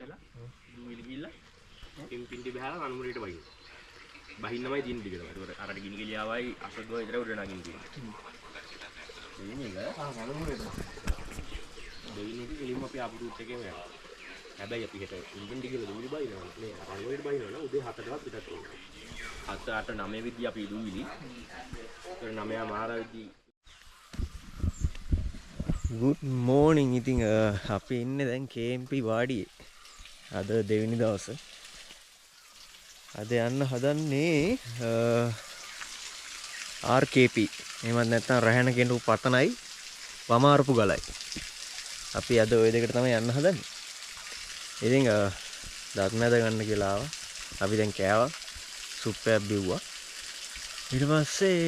දුවිලි ගිල්ල පිම්පින්ටි බහලා අනුමුරේට වයින් බහින්නමයි දින දිගට ඒකට අරට ගිනි කෙලියාවයි අසද්දෝ විතර උඩ නගින්න තියෙන්නේ මේක අනුමුරේට දෙවිනික කෙලින්ම අපි ආපු රූට් එකේම යනවා හැබැයි අපි හෙට පිම්පින්ටි කියලා දුවිලි බයිනවා මේ අනුමුරේට බයිනවා උදේ 7ටවත් පිටත් වෙනවා 7 8 9 විදි අපි දුවිලි ඒතර 9 මාර විදි good morning ඉතින් අපි ඉන්නේ දැන් KMP වාඩියේ අද දෙවෙනි දවසේ අද යන්න හදන්නේ RKP එහෙමත් නැත්නම් රැහැන කෙඬු පතනයි වමාරපු ගලයි අපි අද ওই දෙකට තමයි යන්න හදන්නේ ඉතින් දත් මැද ගන්න කියලා ආවා අපි දැන් කෑවා සුප් එකක් බිව්වා ඊට පස්සේ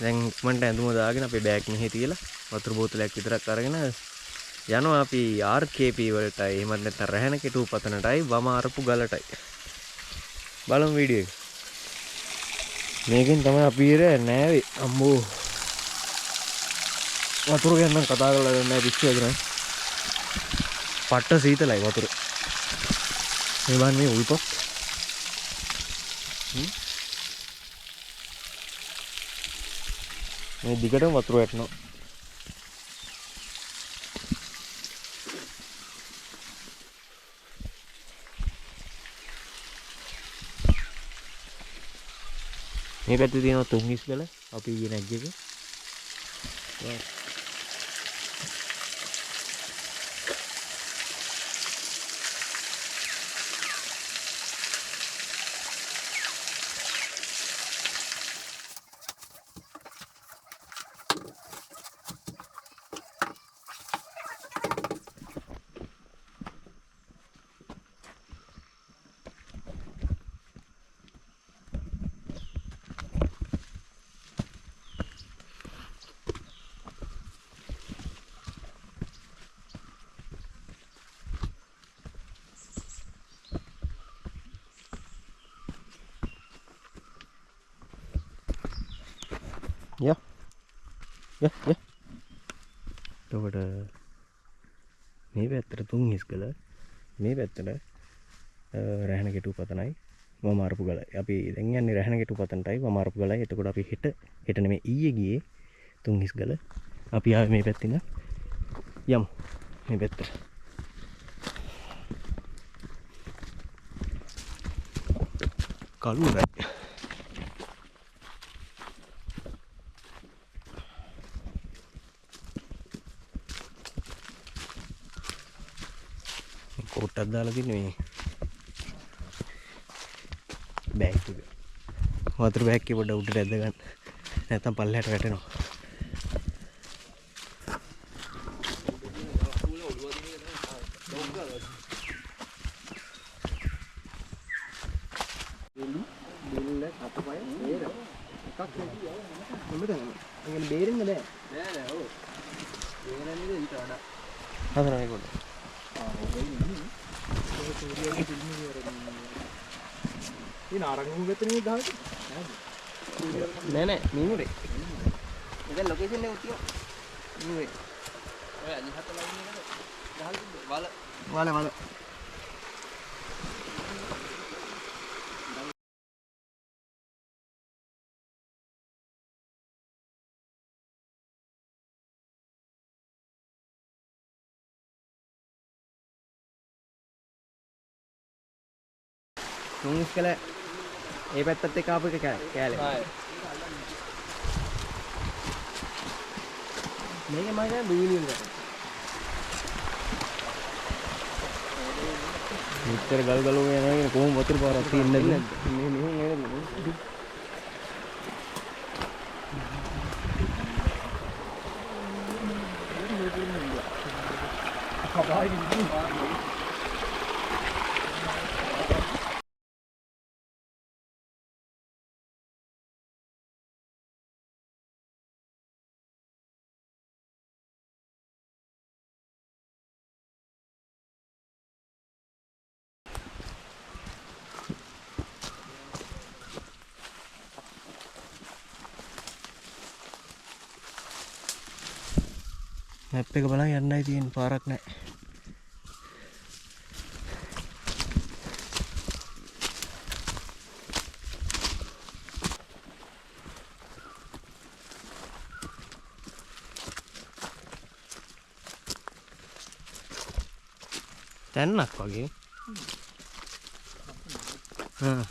දැන් ඉක්මනට ඇඳුම දාගෙන අපේ බෑග් මෙහෙ තියලා වතුර බෝතලයක් විතරක් අරගෙන යනවා අපි RKP වලටයි එහෙමත් නැත්නම් රැහැන කෙටු පතනටයි වමාරපු ගලටයි බලමු වීඩියෝ එක මේකෙන් තමයි අපි ඉර නෑවේ අම්මෝ වතුර ගැන නම් කතා කරලා නැහැ පිස්සුවද නෑ පට්ට සීතලයි වතුර මේ බලන්න මේ උල්පත් මේ දිගටම වතුර වැටෙනවා මේ පැත්තේ තියෙනවා තුන්හිස් ගල අපි ගියේ නැග් එක. Ja. එතකොට මේ පැත්තට තුන්හිස් ගල මේ පැත්තට රැහැන කෙටු පතනයි වමාරපු ගලයි. අපි දැන් යන්නේ රැහැන කෙටු පතනටයි වමාරපු ගලයි. එතකොට අපි හෙට නෙමෙයි ඊයේ ගියේ තුන්හිස් ගල. අපි ආවේ මේ පැත්තෙන් යමු. මේ පැත්තට. කළුරයි. කොට්ටක් දාලා තින්නේ මේ බෑග් එක. වතුර බෑග් එක පොඩ්ඩක් උඩට ඇද්ද ගන්න. නැත්තම් පල්ලෙහාට වැටෙනවා. බෙල්ල අතපය බේර. එකක් නෙමෙයි. බේරෙන්න බෑ. නෑ ඔව්. බේරන්නේ ඊට වඩා. හතරයි කොට. ini arang nggak ini dah itu nenek minggu deh ini location yang utio ini ada satu lagi nih kan wala තුන්ස් කළ ඒ පැත්තත් එක්ක ආපු එක කෑලේ. මේක මම දැන් දුවිලියෙන් ගත්තා. මෙච්චර ගල් ගලෝ යනවා කොහොම වතුර පාරක් තියෙන්නේ නැද්ද? මේ මෙහෙන් එනද? මැප් එක බලන් යන්නයි තියෙන පාරක් නැහැ. තැන්නක් වගේ. හ්ම්.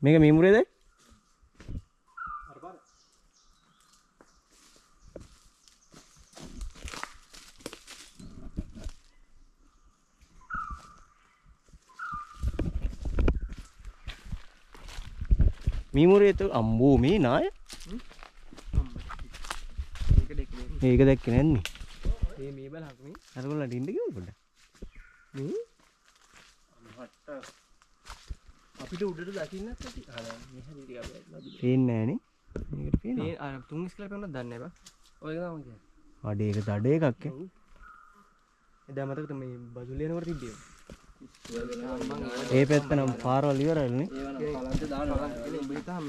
මේක මීමුරේද? මීමුරේ તો අම්බෝ මේ නාය. මේක දැක්කේ නැන්නේ. මේ බලහක් මේ. අරගොල්ලන්ට ඉන්න කිව්වොත් පොඩ්ඩක්. මේ අපිට උඩට දකින්නත් ඇති. අර මෙහෙදි ටිකක් ලැබිලා. පේන්නේ නැහනේ. මේකට පේනවා. මේ අර තුන් ඉස්කල පෙන්නත් දන්නේ නැහැ බා. ඔය තමයි කියන්නේ. අඩේක දඩේ එකක් ඈ. එදා මතකද මේ බදුලියනකොට තිබ්බේ. ඒ පැත්ත නම් පාරවල් ඉවරයිනේ. පලන්ත දානවා. උඹ හිතාම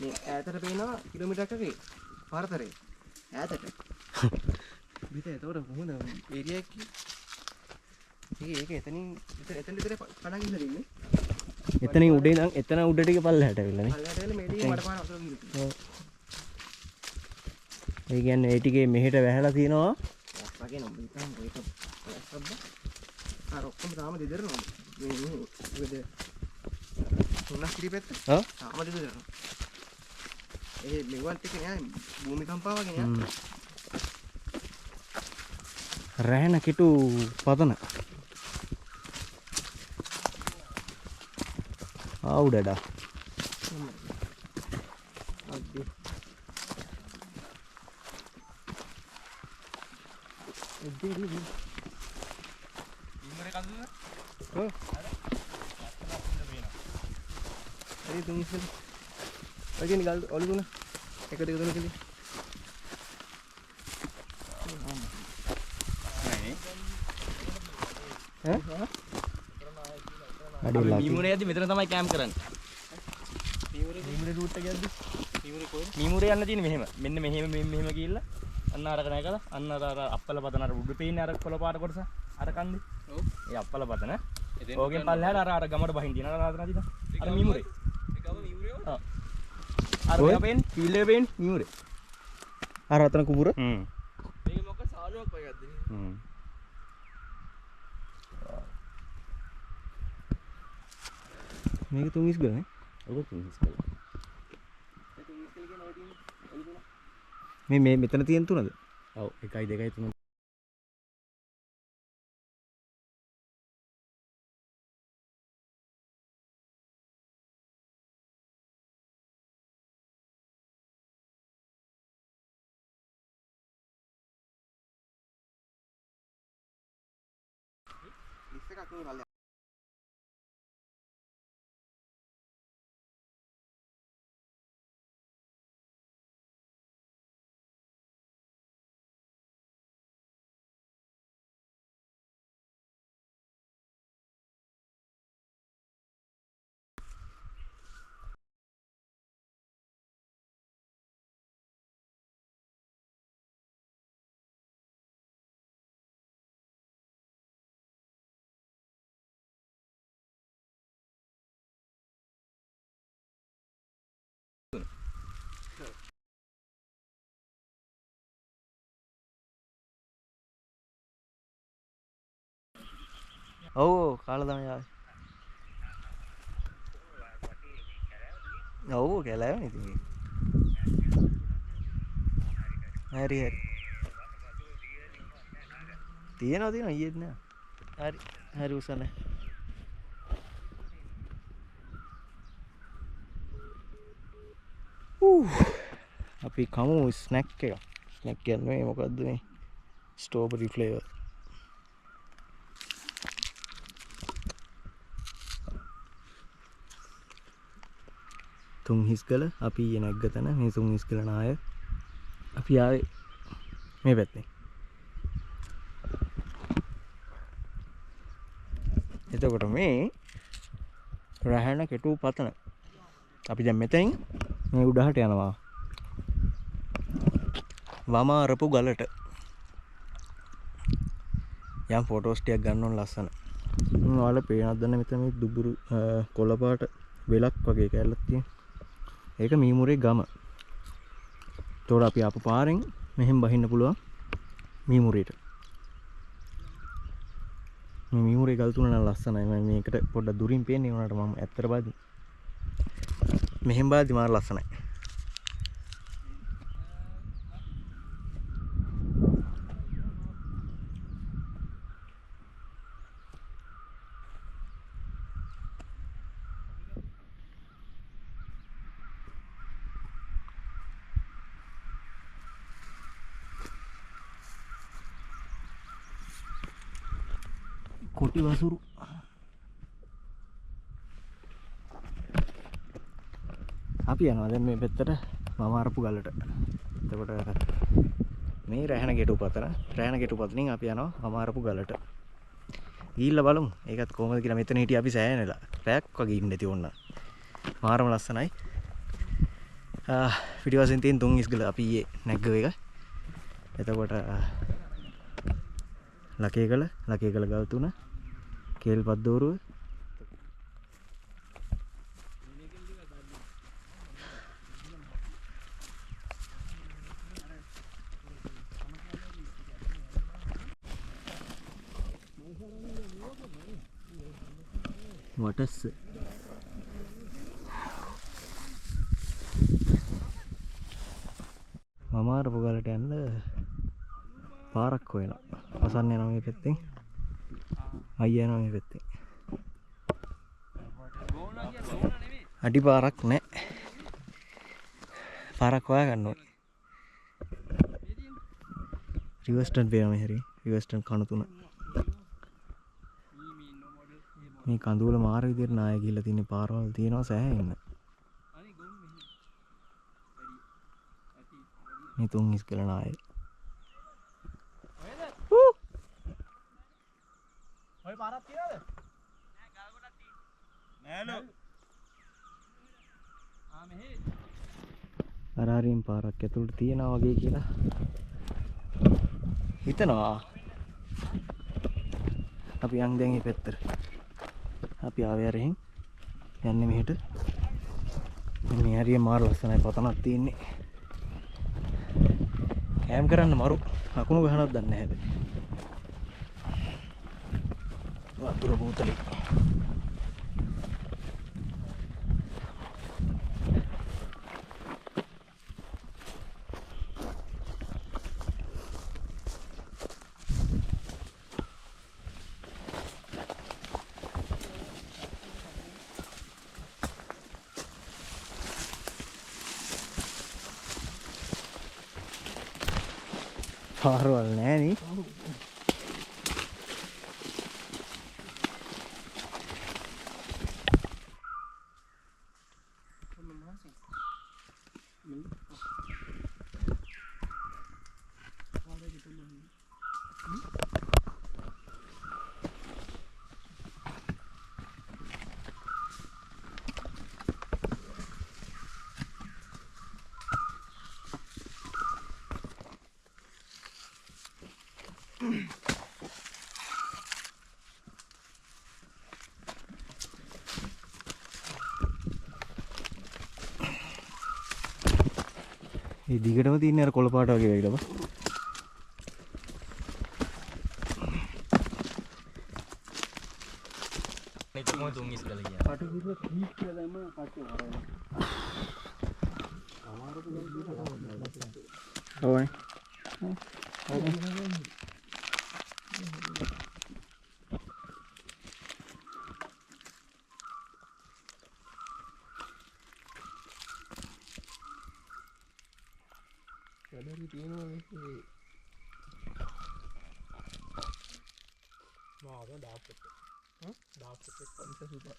මේ ඈතට පේනවා කිලෝමීටරක් වගේ පාරතරේ. ඈතට. පිට එතකොට කොහොමද ඒරියා එක ඒක එතනින් එතන විතර පණන් ඉඳලා ඉන්නේ. එතනින් උඩේ ඉඳන් එතන උඩ ටික පල්ලහැට ඇවිල්ලා නේ. පල්ලහැට ඇවිල්ලා මේ ටික මඩ පාන අතර ගිහින්. ඔව්. ඒ කියන්නේ ඒ ටිකේ මෙහෙට වැහැලා තියෙනවා. වගේ නම් හිතාම ඒක සබ්බ. අර ඔක්කොම තාම දෙදරනවා. මේ මොකද තුනක් කිරිපෙත්ත? ඔව්. තාම දෙදරනවා. ඒ මෙවල් ටික නෑ භූමිකම්පාව වගේ නෑ. රැහෙන කිටු පතන ආවුඩඩා අද්දි එද්දි ඉමරේ කන්දද ඔව් හරි තුන් ඉස්සෙල් වගේ නිකල් ඔලු දුන එක දෙක තුන කිලි මීමුරේ යද්දි මෙතන තමයි කැම්ප් කරන්නේ. මීමුරේ රූට් එක යද්දි මීමුරේ යන්න තියෙන්නේ මෙහෙම. මෙන්න මෙහෙම ගිහිල්ලා අන්න අරක නැගලා අන්න අර අප්පල පතන අර උඩු පේන්නේ අර කොළ පාට කොටස අර කන්දේ. ඔව්. ඒ අප්පල පතන. ඕකෙන් පල්ලෙහාට අර ගමට බහින් දිනන රාතන දින. අර මීමුරේ. ඒ ගම මීමුරේ. ඔව්. අර මෙයා පේන්නේ ෆීල්ඩ් එක පේන්නේ මීමුරේ. අර අතන කුඹුර. මේක මොකක් සාලුවක් වගේ යද්දි. මේක තුන් ඉස්ගල නේ. ඔබ තුන් ඉස්කල. මේ මෙතන තියෙන තුනද? ඔව් 1 2 3 එකක් නේ පල්ලෙහා. ඔව් කාලා තමයි ආවේ. ඔව් කැලෑවනේ ඉතින් මේක. හරි හරි. තියෙනවා ඊයේත් නෑ. හරි හරි උසනේ. අපි කමු ස්නැක් එක. ස්නැක් කියන්නේ මොකද්ද මේ? Strawberry flavour. තුන් හිස්කල අපි ඊයේ නැග්ග තැන මේ තුන් හිස්කල නාය අපි ආවේ මේ පැත්තේ. එතකොට මේ රැහැණ කෙටු පතන අපි දැන් මෙතනින් මේ උඩහට යනවා. වම අරපු ගලට යම් ෆොටෝස් ටිකක් ගන්න ඕන ලස්සන. ඔයාලා පේනවද දන්නේ මෙතන මේ දුබුරු කොළ පාට වෙලක් වගේ කැලලක් තියෙන. ඒක මීමුරේ ගම. ඒතකොට අපි ආපු පාරෙන් මෙහෙම බහින්න පුළුවන් මීමුරේට. මේ මීමුරේ ගල් තුන නම් ලස්සනයි. මම මේකට පොඩ්ඩක් දුරින් පේන්නේ උනාට මම ඇත්තට බලද්දි මෙහෙම බලද්දි මාර ලස්සනයි. කොටි වසුරු අපි යනවා දැන් මේ පැත්තට මම අරපු ගලට. එතකොට මේ රැහණ ගෙටු පතනින් අපි යනවා මම අරපු ගලට. ගිහිල්ලා බලමු. ඒකත් කොහොමද කියලා. මෙතන හිටිය අපි සෑහෙනලා. පැයක් වගේ ඉන්න ඇති ඕන්න. මාරම ලස්සනයි. පිටිපස්සෙන් තියෙන තුන් ඉස්ගල අපි ඊයේ නැග්ගව එක. එතකොට ලකේකල ගල් තුන කේල්පත් දෝරුව වටස්ස මම අරපු ගලට යන්න පාරක් හොයනවා. අසන්න යනවා මේ පැත්තෙන්. අයියා යනවා මේ පැත්තෙන්. අඩි පාරක් නැහැ. පාරක් හොයා ගන්න ඕනේ. රිවර්ස්ටන් පේනවා මෙහෙරි. රිවර්ස්ටන් කණු තුන. මේ කඳුවල මාර විදියට නාය ගිහිල්ලා තියෙන පාරවල් තියෙනවා සෑහෙන්න. මේ තුන් ඉස්කල නාය. ඔය පාරක් තියනද? නෑ ගල් ගොඩක් තියෙනවා. නෑලු. මෙහෙ. අරාරින් පාරක් ඇතුළට තියනවා වගේ කියලා හිතනවා. අපි යන් දැන් මේ පැත්තට. අපි ආවේ අරහෙන් යන්නේ මෙහෙට. මේ හරිය මාර ලස්සනයි පතනක් තියෙන්නේ. කැම් කරන්න මරු අකුණු ගහනවත් දන්නේ නැහැ හැබැයි. වතුර බෝතලේ. පාරවල් නෑ නේ. මේ දිගටම තියෙන අර කොළ පාට වගේ වෙයිලා බා. මේ තුම තුන් ඉස්කල කියන්නේ. පාට කිව්ව කීක් කියලා දැම්ම කට්ටිය වරනවා. ඔව්. වැඩි තියෙනවා මේකේ. මාව දාපෙත්. දාපෙත් පන්ස සුපා.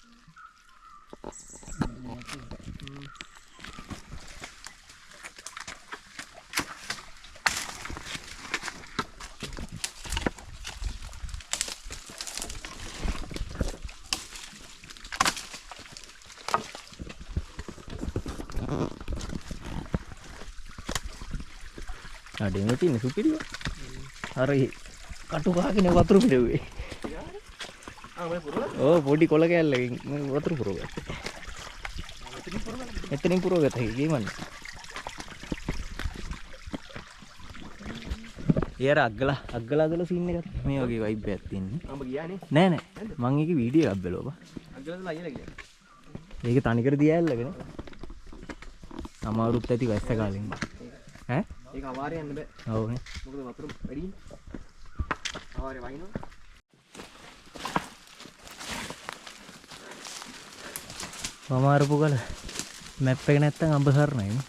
අඩේම තියෙන සුපිරිය. හරි. කටු ගහගෙන වතුර පිටුවේ. ඕ පොඩි කොළ කෑල්ලකින් වතුර පුරවගත්තා. එතනින් පුරවගත්තා ගේමන්න. යාර අග්ගලා දල සීන් එකක් මේ වගේ වයිබ් එකක් තියෙන්නේ. අඹ ගියානේ. නෑ මං ඒකේ වීඩියෝ එකක් බැලුවා. අග්ගලා දල අයියලා ගියා. ඒක තනිකර දියැල්ලගෙන. අමාරුත් ඇති වැස්ස කාලෙන්. ඈ? ඒක අවාරේ යන්න බෑ. ඔව් නේ. මොකද වතුර වැඩි. අවාරේ වයින්නවා. වමාරපු ගල මැප් එක නැත්තම් අඹ සරණයි නේ.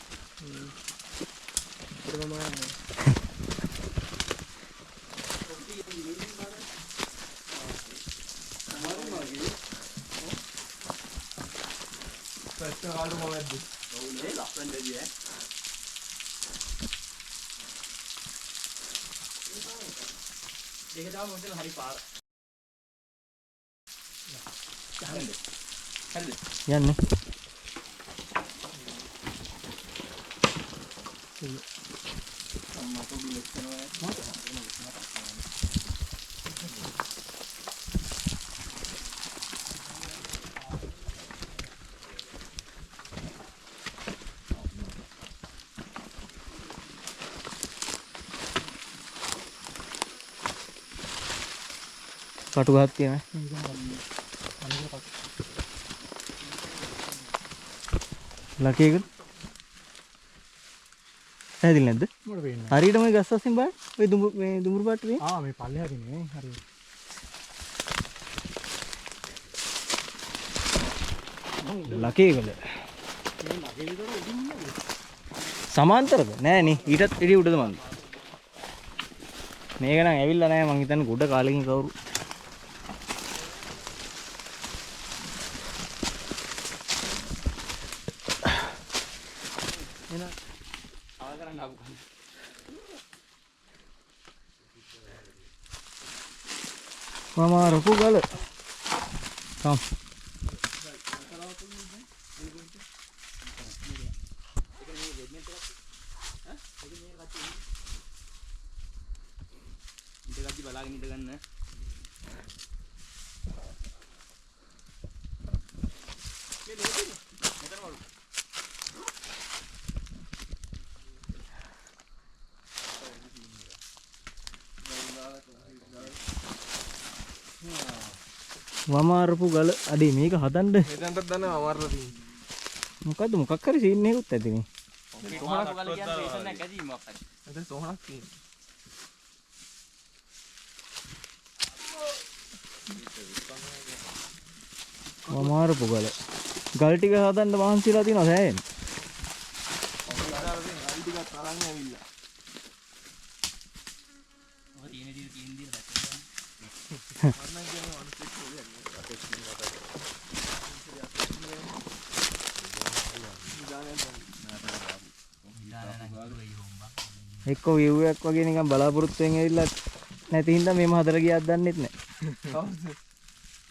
ඒක දාම මොකද හරි පාර. යන්නේ. කටු ගහක් තියෙනවා. ලකේක ඇදිල් නැද්ද? මොකද වෙන්නේ? හරියටම මේ ගස් අස්සින් බලන්න. ඔය දුඹුරු පාට නේ. මේ පල්ලෙහා තියෙන්නේ හරි. ලකේකල. සමාන්තරද? නෑ නේ. ඊටත් එළිය උඩද මන්ද? මේක නම් ඇවිල්ලා නෑ මං හිතන්නේ ගොඩ කාලෙකින් කවුරු. වමාරපු ගල. Kom. ඉඳගද්දි බලාගෙන ඉඳ ගන්න. වමාරපු ගල අඩේ මේක හදන්න මෙතනට දන්න අමාරුලා තියෙන්නේ. මොකද්ද මොකක් හරි සීන් එකකුත් ඇති මේ. කොහොමද ගල කියන්නේ වේසන් එකක් ඇති මොකක් හරි. මෙතන සෝහනක් තියෙනවා. වමාරපු ගල. ගල් ටික හදන්න මහන්සිලා තියෙනවා සෑහෙන. එක්ක view එකක් වගේ නිකන් බලාපොරොත්තු වෙන් ඇවිල්ලා නැති හින්දා මේම හදලා ගියාද දන්නෙත් නැහැ. කවුද?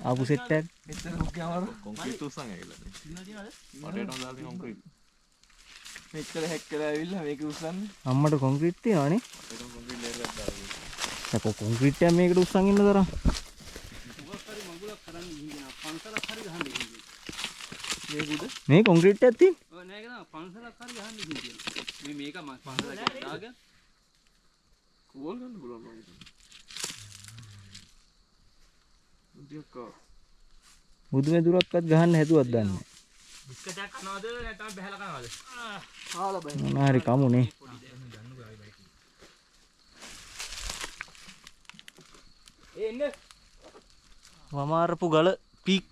ආපු සෙට් එකක්. එතන මොකක්ද අමාරු? කොන්ක්‍රීට් උස්සන් ඇවිල්ලා තියෙනවා. මඩේට හොඳලා තියෙන කොන්ක්‍රීට්. මෙච්චර හැක් කරලා ඇවිල්ලා මේක උස්සන්නේ. අම්මට කොන්ක්‍රීට් තියනවනේ. ඒක කොන්ක්‍රීට් ලේයර් එකක් දාලා තියෙනවා. දැන් කොන්ක්‍රීට් එකක් මේකට උස්සන් ඉන්න තරම්. මේ කොන්ක්‍රීට් එකක් තියෙන්නේ. ඔය නෑ ඒක තමයි පන්සලක් හරි ගහන්න ඉන්නේ කියලා. මේක මම පන්සලක් දාගෙන කෝල් ගන්න පුළුවන් නේද? මුදියක මුදුමේ දුරක්වත් ගහන්න හැදුවත් දන්නේ නැහැ. බිස්කට් එකක් කනවද නැත්නම් බහැලා කනවද? හාලා බයි. මොනවා හරි කමුනේ. ඒ ඉන්න වමාරපු ගල පීක්.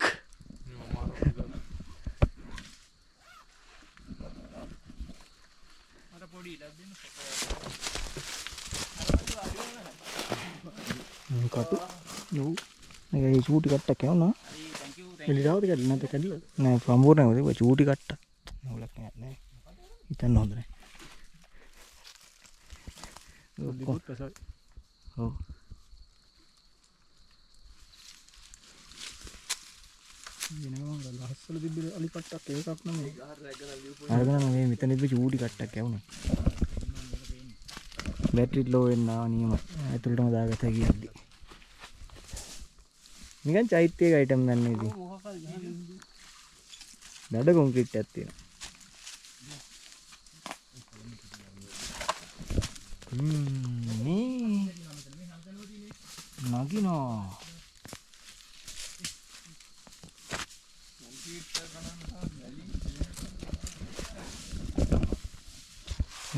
මට පොඩි ඉඩක් දෙන්න කටු. නෝ. මේක චූටි කට්ටක් යවනවා. හරි thank you එළිදාවද කැඩලා නැත්නම් කැඩිලා? නෑ සම්පූර්ණයෙන්ම තිබ්බ චූටි කට්ටක්. නෝලක් නෑ. හිතන්න හොඳ නෑ. දිගුත් පසයි. ඔව්. වෙනවා ලහස්සල තිබ්බ අලි කට්ටක් ඒකක් නෙමෙයි. අරගෙන මේ මෙතන තිබ්බ චූටි කට්ටක් යවුණා. බැටරි ලෝ වෙනවා නියම ඇතුළටම දාගත්තා කියද්දි නිකන් චෛත්‍යයක අයිටම් ගන්න ඉතින් දඩ කොන්ක්‍රීට් එකක් තියෙනවා මේ නගිනවා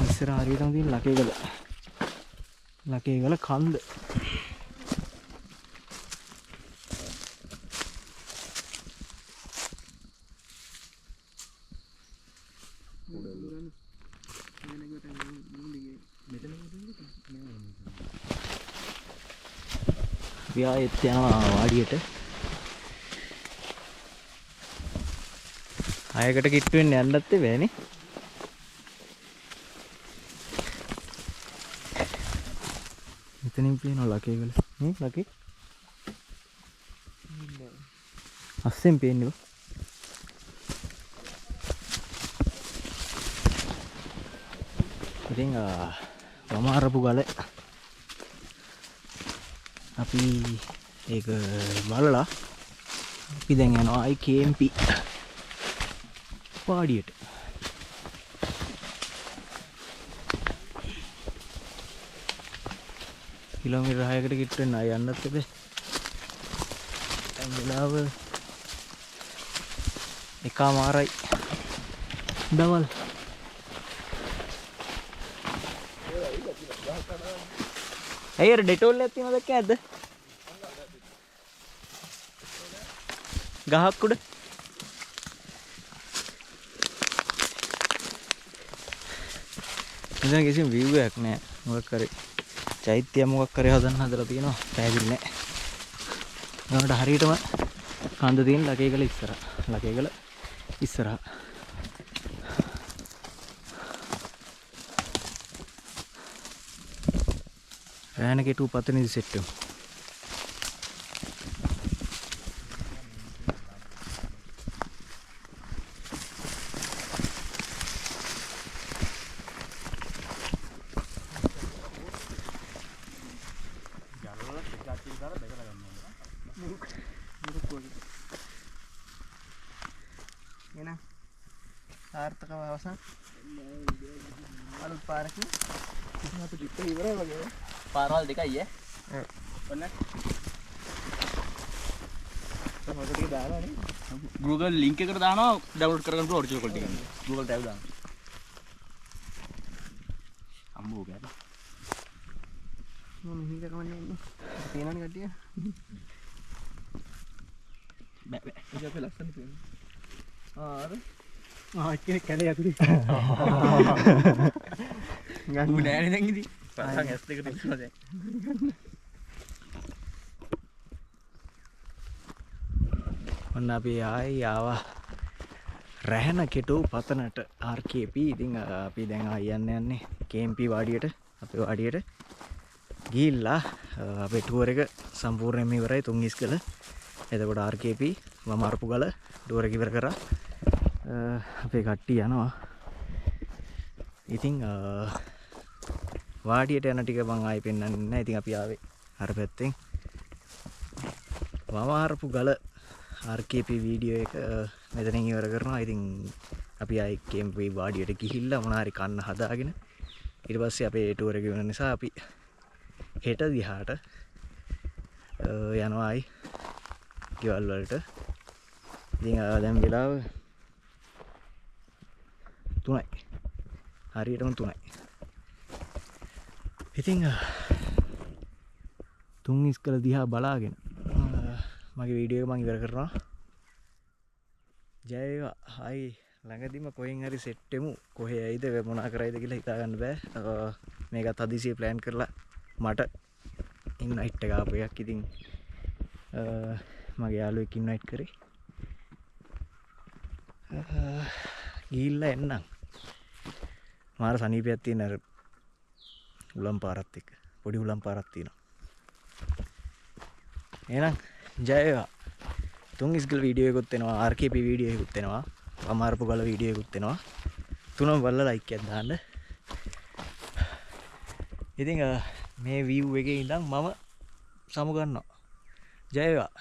ඉස්සර හරියටම තියෙන ලකේගල කන්ද ආයෙත් යනවා වාඩියට 6කට කිට්ටු වෙන්න යන්නත් බෑනේ මෙතනින් පේනවා ලකේගල නේ ලකේ අස්සෙන් පේන්නේ ඉතින් වමාරපු ගල අපි ඒක බලලා අපි දැන් යනවා IKMP පාඩියට කිලෝමීටර් 6කට කිට්ටු වෙන්න ආය යන්නත් එපේ දැන් වෙලාව 1:00යි දවල් ඇයි අර ඩෙටෝල් එකක් තියෙනවද දැක්කද ගහක් උඩ ඉතින් කිසිම view එකක් නෑ මොකක් කරේ චෛත්‍ය මොකක් කරේ හදන්න හදලා තියෙනවා පැහැදිලි නෑ ඒකට හරියටම කන්ද තියෙන ලකේගල ඉස්සරහා රෑන කෙටු පතනදි සෙට් වෙමු එන සාර්ථකව අවසන් අලුත් පාරකින් ඉතින් අපි ට්‍රිප් එක ඉවරයි වගේ පාරවල් දෙකයි ඈ ඔන්න මොකටද දාලා නේ Google link එකට දානවා download කරගන්න පුළුවන් ඔරිජිනල් ක්වොලිටි එක Google Drive දාන්න අම්මෝ ගෑන මම හිත කවන්නේ ඉන්නේ තේනවනේ කට්ටිය බෑ බෑ ඒක අපේ ලස්සන තියෙනවා ආර එක්කෙනෙක් කැලේ ඇතුලේ ඌ නෑනේ දැන් ඉතින් පස්සන් S2 එකට ඉස්සලා දැන් ඔන්න අපි ආවා රැහන කෙටු පතනට RKP ඉතින් අපි දැන් යන්නේ KMP වාඩියට අපේ වාඩියට ගිහිල්ලා අපේ ටුවර් එක සම්පූර්ණයෙන්ම ඉවරයි තුන්ගිස්කල එතකොට RKP වමාරපු ගල ටුවර් එක ඉවර කරා අපේ කට්ටිය යනවා ඉතින් වාඩියට යන ටික මං ආයෙ පෙන්නන්නේ නැහැ ඉතින් අපි ආවේ අර පැත්තෙන් වමාරපු ගල RKP වීඩියෝ එක මෙතනින් ඉවර කරනවා. ඉතින් අපි ආයි KMP වාඩියට ගිහිල්ලා මොනාරි කන්න හදාගෙන ඊට පස්සේ අපේ ටුවර් එක වෙන නිසා අපි හෙට දිහාට යනවා ආයි ගෙවල් වලට. ඉතින් දැන් වෙලාව 3යි. හරියටම 3යි. ඉතින් තුන් ඉස්කල දිහා බලාගෙන මගේ වීඩියෝ එක මම ඉවර කරනවා. ජය වේවා. හයි ළඟදිම කොහෙන් හරි සෙට් වෙමු. කොහේ ඇයිද මොනා කරයිද කියලා හිතා ගන්න බෑ. මේකත් හදිසියෙ ප්ලෑන් කරලා මට ඉන්වයිට් එක ආපු එකක්. ඉතින් මගේ යාළුවෙක් ඉන්වයිට් කරේ. ගිහිල්ලා එන්නම්. මාර සනීපයක් තියෙන අර උලම් පාරත් එක්ක. පොඩි උලම් පාරක් තියෙනවා. එහෙනම් ජය වේවා. තුන් ඉස්කල් වීඩියෝ එකකුත් එනවා RKP වීඩියෝ එකකුත් එනවා අමාරපු ගල වීඩියෝ එකකුත් එනවා තුනම බලලා ලයික් එකක් දාන්න ඉතින් මේ view එකේ ඉඳන් මම සමු ගන්නවා. ජය වේවා.